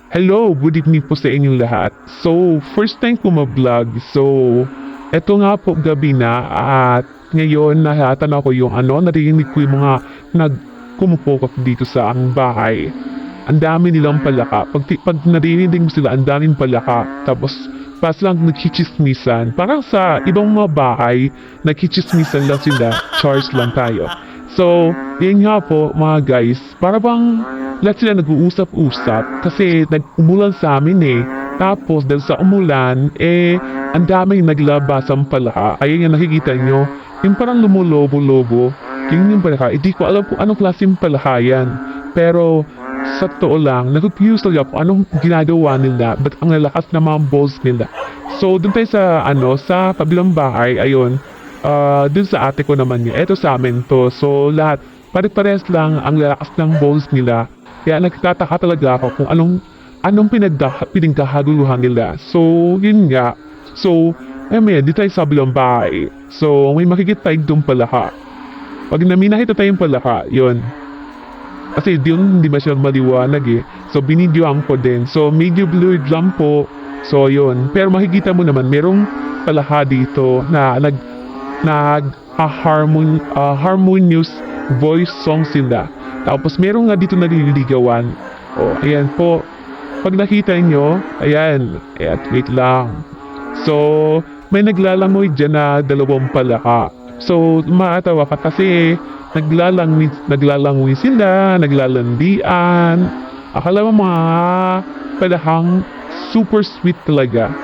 Hello, good evening po sa inyong lahat. So, first time ko ma-vlog. So, eto nga po gabi na at ngayon nahatanaw ko yung narinig ko yung mga nagkumupokot dito sa ang bahay. Ang dami nilang palaka. Pag narinig mo sila, ang daming palaka. Tapos, pas lang nagchichismisan. Parang sa ibang mga bahay, nagchichismisan lang sila. Charge lang tayo. So, yun nga po mga guys, para bang lahat sila nag-uusap-usap kasi nag-umulan sa amin eh. Tapos dahil sa umulan, ang daming naglabasang palaka. Ayun yung nakikita nyo, yung parang lumulobo-lobo. Yun yung palaka. Hindi ko alam kung anong klaseng palaka yan. Pero sa totoo lang, nag-confuse talaga kung anong ginagawa nila. Ba't ang lalakas na mga balls nila. So dun tayo sa kabilang bahay, ayun. Dun sa ate ko naman yun. Eto sa amin to. So lahat, pare-pares lang ang lalakas ng balls nila. Kaya nagtataka talaga ako kung anong pinagkahaguluhan nila. So, yun nga. So, di tayo sa bilang bahay. So, may makikita tayong doon palaka. Pag nakita tayong palaka, yun. Kasi hindi masyadong maliwanag eh. So, binidyoan ko din. So, medyo blurred lang po. So, yun. Pero makikita mo naman, merong palaka dito na harmonious voice song sila. Tapos meron nga dito naliligawan. Ayan po. Pag nakita nyo, ayan. Wait lang. So, may naglalangoy dyan na dalawang palaka. So, maatawa ka kasi naglalangoy sila, naglalandian. Akala mo mga palakang super sweet talaga.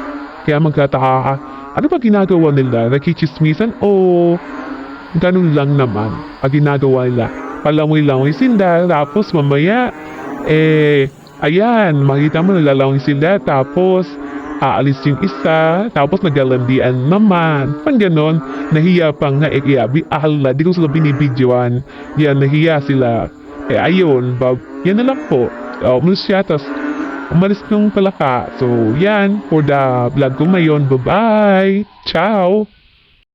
Kaya magkataka ka, ano ba ginagawa nila? Nakichismisan o ganun lang naman ang ginagawa nila? Palangoy-langoy sila, tapos mamaya, ayan, makita mo nalalangoy sila, tapos aalis yung isa, tapos naglalandian naman. Pang ganon, nahiya pa nga, di ko sila binibidyoan. Yan, nahiya sila. Ayun, yan na lang po. Umalis siya, tapos umalis nung palaka. So, yan, for the vlog ko ngayon. Bye-bye! Ciao!